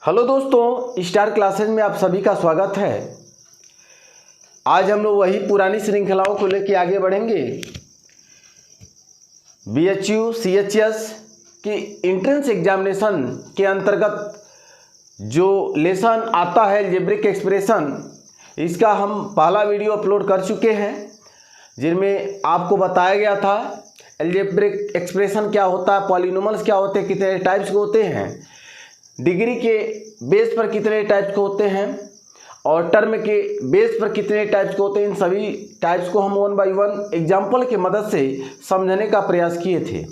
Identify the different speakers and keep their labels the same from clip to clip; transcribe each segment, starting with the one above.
Speaker 1: Hello दोस्तों, star classes में आप सभी का स्वागत है। आज हम लोग वही पुरानी श्रृंखलाओं को लेकर आगे बढ़ेंगे। BHU CHS की एंट्रेंस एग्जामिनेशन के अंतर्गत जो लेसन आता है अलजेब्रिक एक्सप्रेशन, इसका हम पहला वीडियो अपलोड कर चुके हैं, जिनमें आपको बताया गया था अलजेब्रिक एक्सप्रेशन क्या होता है, पॉलिनोमियल्स क्या होते हैं, कितने टाइप्स के होते हैं, डिग्री के बेस पर कितने टाइप्स के होते हैं और टर्म के बेस पर कितने टाइप्स के होते हैं। इन सभी टाइप्स को हम वन बाय वन एग्जाम्पल की मदद से समझने का प्रयास किए थे।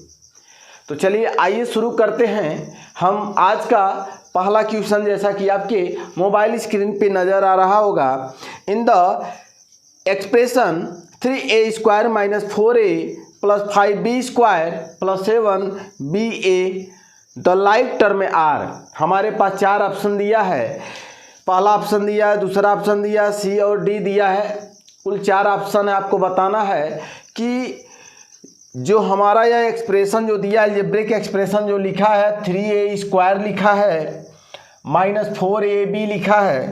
Speaker 1: तो चलिए आइए शुरू करते हैं। हम आज का पहला क्वेश्चन, जैसा कि आपके मोबाइल स्क्रीन पे नज़र आ रहा होगा, in the expression 3a² - 4a + 5b² + 7ba the like term are. हमारे पास चार ऑप्शन दिया है। पहला ऑप्शन दिया है, दूसरा ऑप्शन दिया है, सी और डी दिया है। कुल चार ऑप्शन है। आपको बताना है कि जो हमारा यह एक्सप्रेशन जो दिया है, अलजेब्रिक एक्सप्रेशन जो लिखा है, 3a² लिखा है, -4ab लिखा है,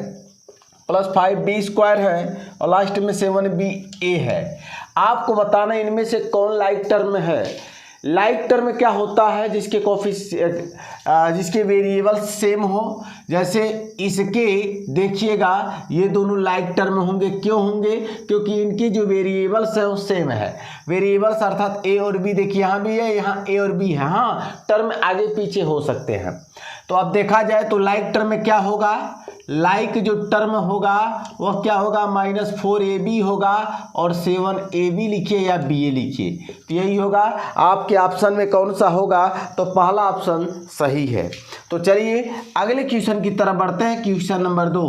Speaker 1: + 5b² है और लास्ट में 7ba है। आपको बताना इनमें से कौन लाइक टर्म है। लाइक टर्म क्या होता है? जिसके जिसके वेरिएबल सेम हो। जैसे इसके देखिएगा, ये दोनों लाइक टर्म होंगे। क्यों होंगे? क्योंकि इनकी जो वेरिएबल्स है वो सेम है। वेरिएबल्स अर्थात ए और बी, देखिए यहाँ भी है, यहाँ ए और बी है। हाँ, टर्म आगे पीछे हो सकते हैं। तो अब देखा जाए तो लाइक टर्म में क्या होगा, लाइक जो टर्म होगा वह क्या होगा, -4ab होगा और 7ab लिखिए या ba लिखिए, तो यही होगा। आपके ऑप्शन में कौन सा होगा? तो पहला ऑप्शन सही है। तो चलिए अगले क्वेश्चन की तरफ बढ़ते हैं। Question number 2,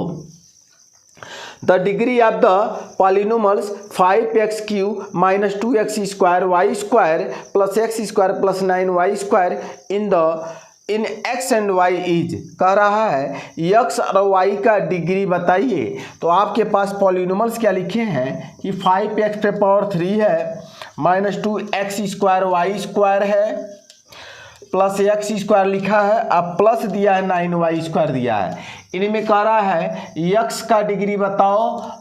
Speaker 1: the degree of the polynomials 5x³ - 2x² y² + x² + 9y² in x and y is. कह रहा है x और y का डिग्री बताइए। तो आपके पास पॉलिनोमियल्स क्या लिखे हैं कि 5x³ है, -2x² y² है, + x² लिखा है, अब प्लस दिया है, 9y² दिया है। इनमें कह रहा है x का डिग्री बताओ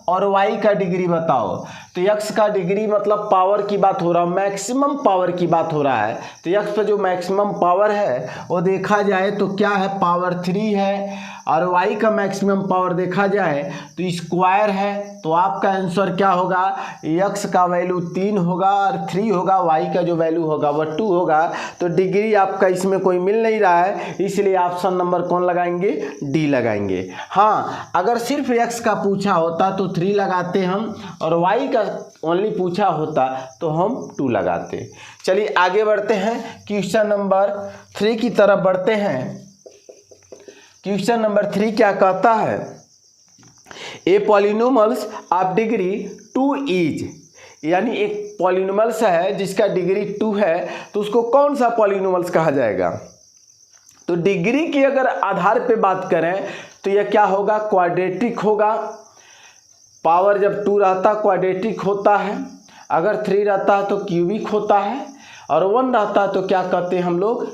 Speaker 1: और y का डिग्री बताओ। तो x का डिग्री मतलब पावर की बात हो रहा है, मैक्सिमम पावर की बात हो रहा है। तो x पे जो मैक्सिमम पावर है वो देखा जाए तो क्या है, पावर 3 है। और y का मैक्सिमम पावर देखा जाए तो स्क्वायर है। तो आपका आंसर क्या होगा, x का वैल्यू 3 होगा और 3 होगा, y का जो वैल्यू होगा वह 2 होगा। तो डिग्री आपका इसमें कोई मिल नहीं रहा है, इसलिए ऑप्शन नंबर कौन लगाएंगे, डी लगाएंगे। हाँ, अगर सिर्फ x का पूछा होता तो 3 लगाते हम, और y का ओनली पूछा होता तो हम 2 लगाते। चलिए आगे बढ़ते हैं, क्वेश्चन नंबर 3 की तरफ बढ़ते हैं। क्वेश्चन नंबर 3 क्या कहता है, ए पॉलिनोमियल्स ऑफ डिग्री 2 इज, यानी एक पॉलिनोमियल्स है जिसका डिग्री 2 है, तो उसको कौन सा पॉलिनोमियल्स कहा जाएगा? तो डिग्री के अगर आधार पे बात करें तो यह क्या होगा, क्वाड्रेटिक होगा। पावर जब 2 रहता क्वाड्रेटिक होता है, अगर 3 रहता है तो क्यूबिक होता है, और 1 रहता है तो क्या कहते हैं हम लोग,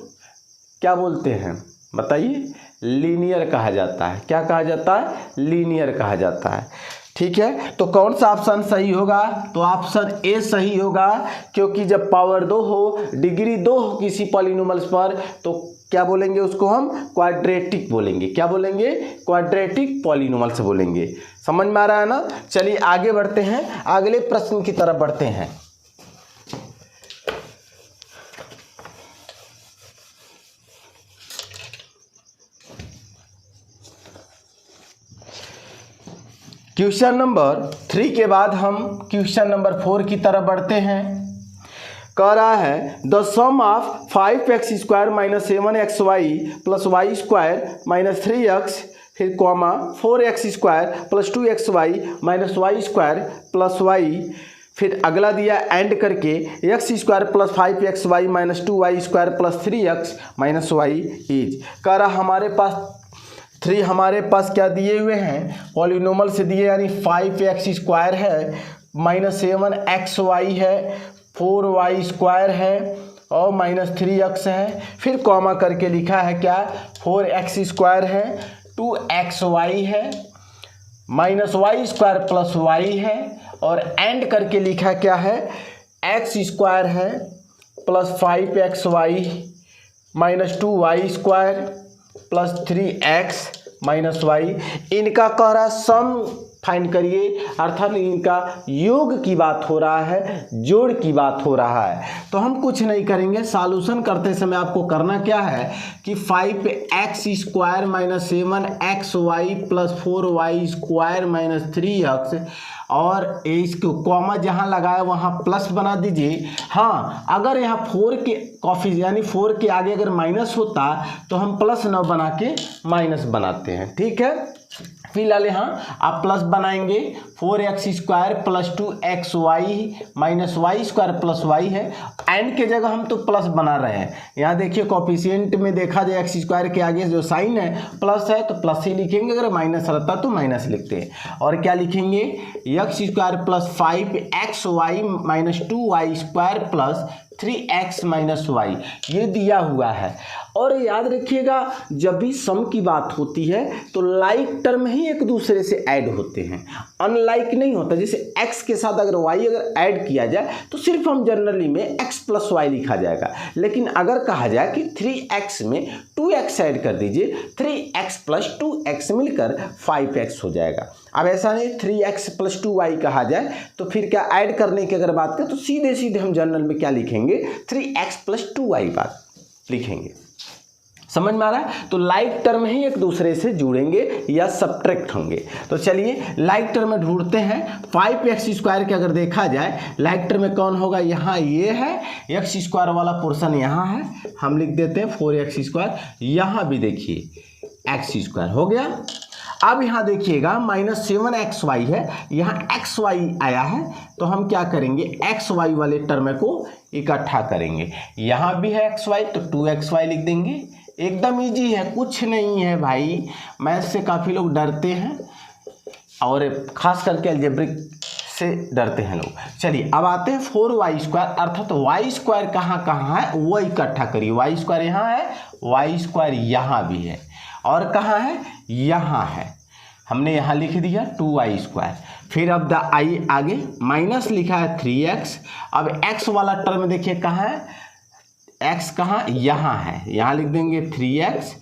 Speaker 1: क्या बोलते हैं बताइए, लीनियर कहा जाता है। क्या कहा जाता है? लीनियर कहा जाता है। ठीक है, तो कौन सा ऑप्शन सही होगा? तो ऑप्शन ए सही होगा, क्योंकि जब पावर 2 हो, डिग्री 2 हो किसी पॉलिनोमियल्स पर, तो क्या बोलेंगे उसको हम, क्वाड्रेटिक बोलेंगे। क्या बोलेंगे? क्वाड्रेटिक पॉलिनोमियल्स बोलेंगे। समझ में आ रहा है ना? चलिए आगे बढ़ते हैं, अगले प्रश्न की तरफ बढ़ते हैं। क्वेश्चन नंबर 3 के बाद हम क्वेश्चन नंबर 4 की तरफ बढ़ते हैं। कह रहा है the some of 5x² - 7xy + y² - 3x फिर comma 4x² + 2xy - y² + y, फिर अगला दिया एंड करके x² + 5xy - 2y² + 3x - y is. कह रहा हमारे पास 3 हमारे पास क्या दिए हुए हैं, पॉलिनोमियल से दिए, यानी 5x² है, -7xy है, 4y² है और -3x है, फिर कॉमा करके लिखा है क्या, 4x² है, 2xy है minus y square plus y है और एंड करके लिखा क्या है एक्स स्क्वायर है plus 5xy minus 2y square plus 3x minus y. इनका कह रहा सम फाइंड करिए, अर्थात इनका योग की बात हो रहा है, जोड़ की बात हो रहा है। तो हम कुछ नहीं करेंगे, सॉल्यूशन करते समय आपको करना क्या है कि 5x square minus 7xy plus 4y square minus 3x और इसको कॉमा जहाँ लगाया वहाँ प्लस बना दीजिए। हाँ, अगर यहाँ 4 के कॉफी यानी 4 के आगे अगर माइनस होता तो हम प्लस न बना के माइनस बनाते हैं, ठीक है। फिलहाल यहाँ आप प्लस बनाएंगे 4x square plus 2xy minus y square plus y है। एंड के जगह हम तो प्लस बना रहे हैं। यहाँ देखिए कोफिशिएंट में देखा जाए एक्स स्क्वायर के आगे जो साइन है प्लस है तो प्लस ही लिखेंगे, अगर माइनस रहता तो माइनस लिखते हैं। और क्या लिखेंगे x square plus 5xy minus 2y square plus 3x minus y, ये दिया हुआ है। और याद रखिएगा जब भी सम की बात होती है तो लाइक टर्म ही एक दूसरे से ऐड होते हैं, अनलाइक नहीं होता। जैसे x के साथ अगर y अगर ऐड किया जाए तो सिर्फ हम जनरली में x प्लस वाई लिखा जाएगा, लेकिन अगर कहा जाए कि 3x में 2x ऐड कर दीजिए 3x प्लस 2x मिलकर 5x हो जाएगा। अब ऐसा नहीं 3x प्लस 2y कहा जाए तो फिर क्या ऐड करने की अगर बात करें तो सीधे सीधे हम जनरल में क्या लिखेंगे 3x प्लस 2y बात लिखेंगे। समझ में आ रहा है? तो लाइक टर्म ही एक दूसरे से जुड़ेंगे या सब्ट्रैक्ट होंगे। तो चलिए लाइक टर्म में ढूंढते हैं। 5x स्क्वायर के अगर देखा जाए लाइक टर्म में कौन होगा, यहाँ ये है x स्क्वायर वाला पोर्शन यहाँ है, हम लिख देते हैं 4x स्क्वायर। यहाँ भी देखिए x स्क्वायर हो गया। अब यहाँ देखिएगा माइनस 7xy है, यहाँ xy आया है तो हम क्या करेंगे xy वाले टर्म को इकट्ठा करेंगे। यहाँ भी है xy तो 2xy लिख देंगे। एकदम इजी है, कुछ नहीं है भाई। मैथ से काफ़ी लोग डरते हैं और ख़ास करके अलजेब्रिक से डरते हैं लोग। चलिए अब आते हैं 4y स्क्वायर, अर्थात तो y स्क्वायर कहाँ कहाँ है वो इकट्ठा करिए। y स्क्वायर यहाँ है, y स्क्वायर यहाँ भी है और कहाँ है यहाँ है, हमने यहाँ लिख दिया 2y स्क्वायर। फिर अब द आई आगे माइनस लिखा है 3x। अब x वाला टर्म देखिए कहाँ है, x कहाँ यहाँ है, यहाँ लिख देंगे 3x।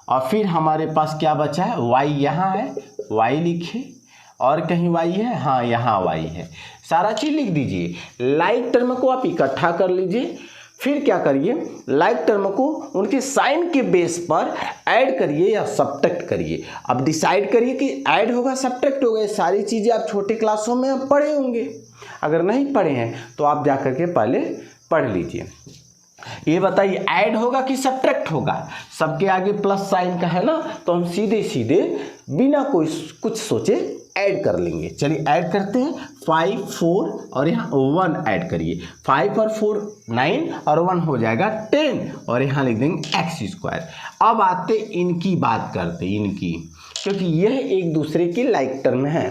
Speaker 1: और फिर हमारे पास क्या बचा है y यहाँ है, y लिखे और कहीं y है, हाँ यहाँ y है, सारा चीज़ लिख दीजिए। लाइक टर्म को आप इकट्ठा कर लीजिए। फिर क्या करिए लाइक टर्म को उनके साइन के बेस पर ऐड करिए या सब्ट्रैक्ट करिए। अब डिसाइड करिए कि ऐड होगा सब्ट्रैक्ट होगा। ये सारी चीज़ें आप छोटी क्लासों में आप पढ़े होंगे, अगर नहीं पढ़े हैं तो आप जा कर के पहले पढ़ लीजिए। ये बताइए ऐड होगा कि सब्ट्रैक्ट होगा, सबके आगे प्लस साइन का है ना, तो हम सीधे सीधे बिना कोई कुछ सोचे ऐड कर लेंगे। चलिए ऐड करते हैं 5 4 और यहाँ 1 ऐड करिए। 5 और 4 9 और 1 हो जाएगा 10 और यहाँ लिख देंगे x स्क्वायर। अब आते इनकी बात करते इनकी, क्योंकि यह एक दूसरे की लाइक टर्म है।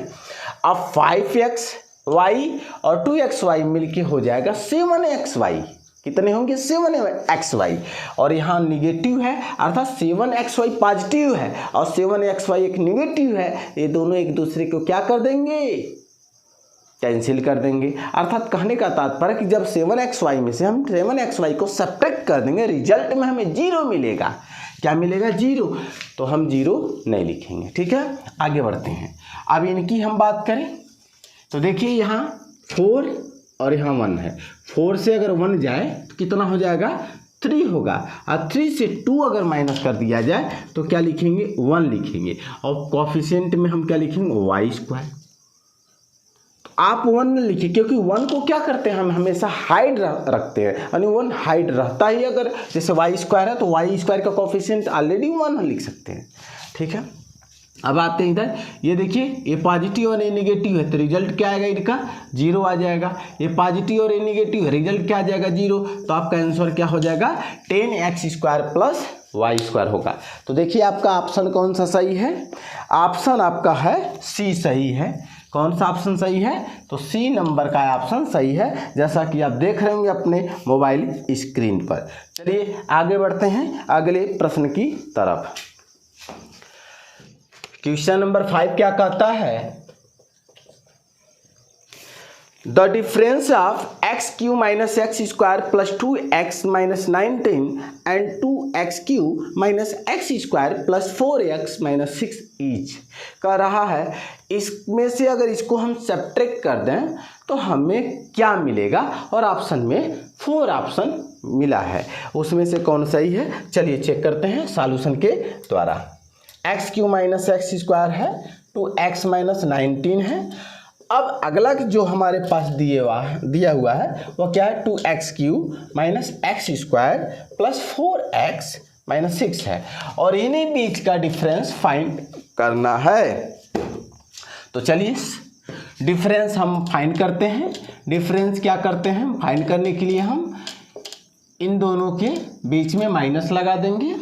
Speaker 1: अब 5xy और 2xy मिलके हो जाएगा 7xy। कितने होंगे 7xy और यहाँ निगेटिव है, अर्थात 7xy पॉजिटिव है और 7xy एक निगेटिव है। ये दोनों एक दूसरे को क्या कर देंगे कैंसिल कर देंगे। अर्थात कहने का तात्पर्य कि जब 7xy में से हम 7xy को सब्ट्रैक्ट कर देंगे रिजल्ट में हमें 0 मिलेगा। क्या मिलेगा 0, तो हम 0 नहीं लिखेंगे। ठीक है, आगे बढ़ते हैं। अब इनकी हम बात करें तो देखिए यहाँ 4 और यहाँ 1 है। 4 से अगर 1 जाए तो कितना हो जाएगा 3 होगा और 3 से 2 अगर माइनस कर दिया जाए तो क्या लिखेंगे 1 लिखेंगे और कोफिशिएंट में हम क्या लिखेंगे y स्क्वायर। तो आप 1 लिखिए क्योंकि 1 को क्या करते हैं हम हमेशा हाइड रखते हैं, यानी 1 हाइड रहता ही। अगर जैसे y स्क्वायर है तो y स्क्वायर का कोफिशिएंट ऑलरेडी 1 लिख सकते हैं। ठीक है, अब आते हैं इधर, ये देखिए ये पॉजिटिव और ये निगेटिव है तो रिजल्ट क्या आएगा इनका 0 आ जाएगा। ये पॉजिटिव और ये निगेटिव है, रिजल्ट क्या आ जाएगा 0, तो आपका आंसर क्या हो जाएगा 10x square plus y square होगा। तो देखिए आपका ऑप्शन कौन सा सही है, ऑप्शन आपका है सी सही है। कौन सा ऑप्शन सही है, तो सी नंबर का ऑप्शन सही है, जैसा कि आप देख रहे होंगे अपने मोबाइल स्क्रीन पर। चलिए आगे बढ़ते हैं अगले प्रश्न की तरफ। क्वेश्चन नंबर 5 क्या कहता है, the difference of x Q minus x square plus 2x minus 19 and 2x Q minus x square plus 4x minus 6 each कह रहा है। इसमें से अगर इसको हम सब्ट्रैक्ट कर दें तो हमें क्या मिलेगा, और ऑप्शन में 4 ऑप्शन मिला है, उसमें से कौन सही है चलिए चेक करते हैं सॉल्यूशन के द्वारा। X Q minus x square है, 2x माइनस 19 है। अब अगला जो हमारे पास दिया हुआ है वो क्या है, 2x Q minus x square plus 4x minus 6 है, और इन्हीं बीच का डिफरेंस फाइंड करना है। तो चलिए डिफरेंस हम फाइंड करते हैं। डिफरेंस क्या करते हैं, फाइंड करने के लिए हम इन दोनों के बीच में माइनस लगा देंगे।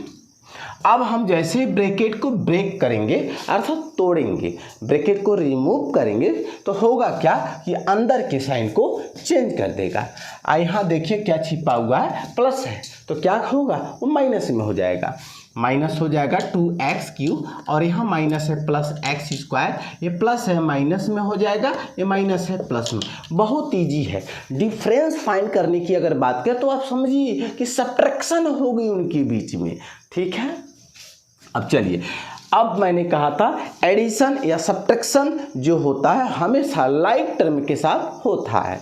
Speaker 1: अब हम जैसे ब्रैकेट को ब्रेक करेंगे अर्थात तोड़ेंगे, ब्रैकेट को रिमूव करेंगे तो होगा क्या कि अंदर के साइन को चेंज कर देगा। यहाँ देखिए क्या छिपा हुआ है, प्लस है, तो क्या होगा वो माइनस में हो जाएगा, माइनस हो जाएगा 2x क्यू, और यहाँ माइनस है प्लस एक्स स्क्वायर, ये प्लस है माइनस में हो जाएगा, ये माइनस है प्लस में। बहुत इजी है। डिफरेंस फाइंड करने की अगर बात करें तो आप समझिए कि सब्ट्रैक्शन हो गई उनके बीच में, ठीक है। अब चलिए, अब मैंने कहा था एडिशन या सब्ट्रैक्शन जो होता है हमेशा लाइक टर्म के साथ होता है।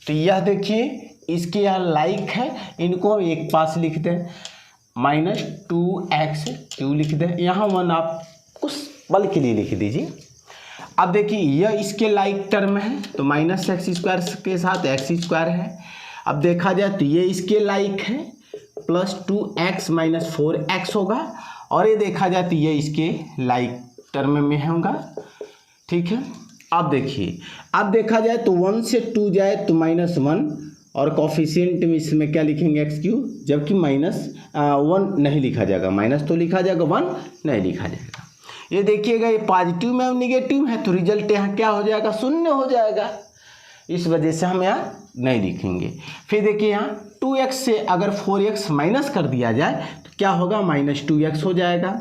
Speaker 1: तो यह देखिए इसके यहाँ लाइक है, इनको एक पास लिख दें, माइनस 2x क्यू लिख दें, यहाँ 1 आप कुछ पल के लिए लिख दीजिए। अब देखिए यह इसके लाइक टर्म है तो माइनस एक्स स्क्वायर के साथ एक्स स्क्वायर है। अब देखा जाए तो ये इसके लाइक है, प्लस 2x माइनस 4x होगा, और ये देखा जाए तो ये इसके लाइक टर्म में होगा, ठीक है। अब देखिए, अब देखा जाए तो 1 से 2 जाए तो -1, और कॉफिशिएंट में इसमें क्या लिखेंगे एक्स क्यू, जबकि -1 नहीं लिखा जाएगा, माइनस तो लिखा जाएगा, 1 नहीं लिखा जाएगा। ये देखिएगा ये पॉजिटिव में और निगेटिव है तो रिजल्ट यहाँ क्या हो जाएगा, 0 हो जाएगा, इस वजह से हम यहाँ नहीं लिखेंगे। फिर देखिए यहाँ 2x से अगर 4x माइनस कर दिया जाए तो क्या होगा, -2x हो जाएगा,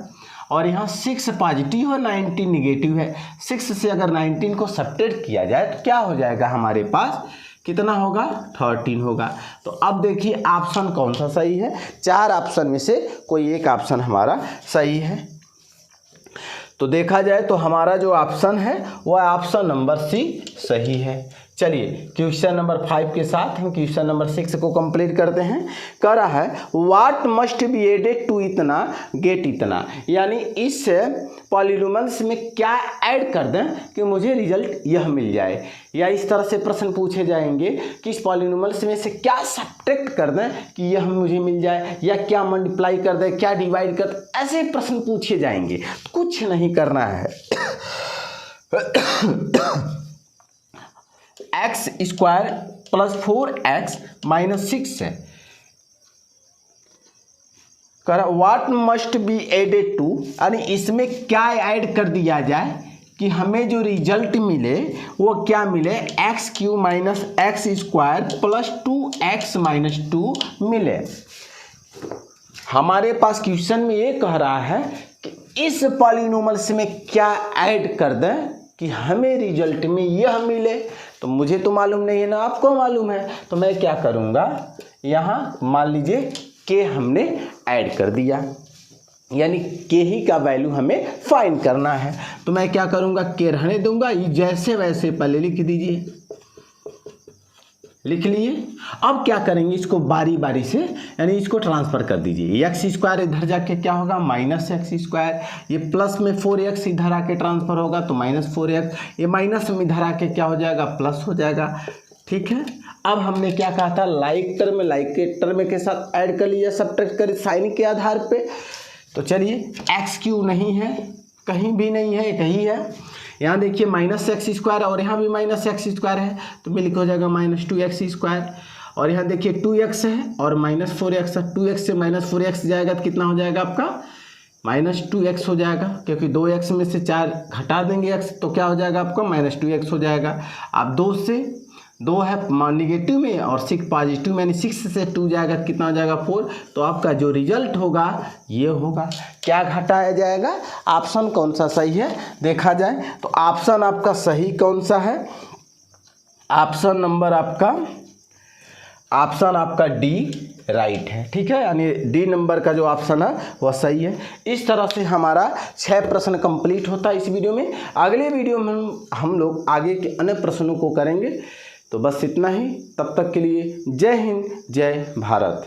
Speaker 1: और यहाँ 6 पॉजिटिव और 19 निगेटिव है। 6 से अगर 19 को सब्ट्रैक्ट किया जाए तो क्या हो जाएगा, हमारे पास कितना होगा, 13 होगा। तो अब देखिए ऑप्शन कौन सा सही है, 4 ऑप्शन में से कोई एक ऑप्शन हमारा सही है। तो देखा जाए तो हमारा जो ऑप्शन है वह ऑप्शन नंबर सी सही है। चलिए क्वेश्चन नंबर 5 के साथ हम क्वेश्चन नंबर 6 को कंप्लीट करते हैं। कह रहा है what must be added to इतना गेट इतना, यानी इस पॉलिनोमियल्स में क्या ऐड कर दें कि मुझे रिजल्ट यह मिल जाए, या इस तरह से प्रश्न पूछे जाएंगे कि इस पॉलिनोमियल्स में से क्या सब्ट्रैक्ट कर दें कि यह मुझे मिल जाए, या क्या मल्टीप्लाई कर दें, क्या डिवाइड कर दें, ऐसे प्रश्न पूछे जाएंगे। कुछ नहीं करना है, x square plus 4x minus 6 है। कर what must be added to, यानी इसमें क्या ऐड कर दिया जाए कि हमें जो रिजल्ट मिले वो क्या मिले, x Q minus x square plus 2x minus 2 मिले। हमारे पास क्वेश्चन में ये कह रहा है कि इस पॉलिनोमियल्स में क्या ऐड कर दें कि हमें रिजल्ट में यह मिले। तो मुझे तो मालूम नहीं है ना, आपको मालूम है, तो मैं क्या करूँगा, यहाँ मान लीजिए के हमने ऐड कर दिया, यानी के ही का वैल्यू हमें फाइंड करना है। तो मैं क्या करूँगा, के रहने दूंगा, जैसे वैसे पहले लिख दीजिए, लिख लिए। अब क्या करेंगे, इसको बारी बारी से यानी इसको ट्रांसफ़र कर दीजिए। एक्स स्क्वायर इधर जाके क्या होगा, माइनस एक्स स्क्वायर, ये प्लस में 4x इधर आके ट्रांसफ़र होगा तो -4x, ये माइनस में इधर आके क्या हो जाएगा, प्लस हो जाएगा, ठीक है। अब हमने क्या कहा था, लाइक टर्म के साथ ऐड कर लिया, सब्ट्रैक्ट कर साइन के आधार पे। तो चलिए एक्स क्यू नहीं है, कहीं भी नहीं है, कहीं है। यहाँ देखिए माइनस एक्स स्क्वायर और यहाँ भी माइनस एक्स स्क्वायर है तो मिल हो जाएगा -2x स्क्वायर, और यहाँ देखिए 2x है और -4x है, 2x से -4x जाएगा तो कितना हो जाएगा आपका, -2x हो जाएगा, क्योंकि 2x में से 4 घटा देंगे x तो क्या हो जाएगा आपका, -2x हो जाएगा। आप 2 से 2 है निगेटिव में और 6 पॉजिटिव में, यानी 6 से 2 जाएगा कितना हो जाएगा 4। तो आपका जो रिजल्ट होगा ये होगा। क्या घटाया जाएगा, ऑप्शन कौन सा सही है देखा जाए तो ऑप्शन आपका सही कौन सा है, ऑप्शन नंबर आपका डी राइट है, ठीक है, यानी डी नंबर का जो ऑप्शन है वह सही है। इस तरह से हमारा 6 प्रश्न कंप्लीट होता है इस वीडियो में। अगले वीडियो में हम लोग आगे के अन्य प्रश्नों को करेंगे। तो बस इतना ही, तब तक के लिए जय हिंद जय भारत।